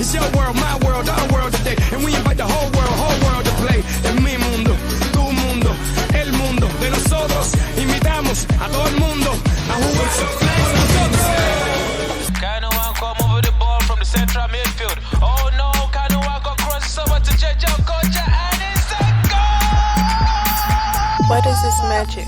It's your world, my world, our world today. And we invite the whole world to play. En mi mundo, tu mundo, el mundo de nosotros. Invitamos a todo el mundo a jugar con nosotros. Kinda want come over the ball from the central midfield. Oh no, kinda want go cross over to Jejo Kocha and it's a goal! What is this magic?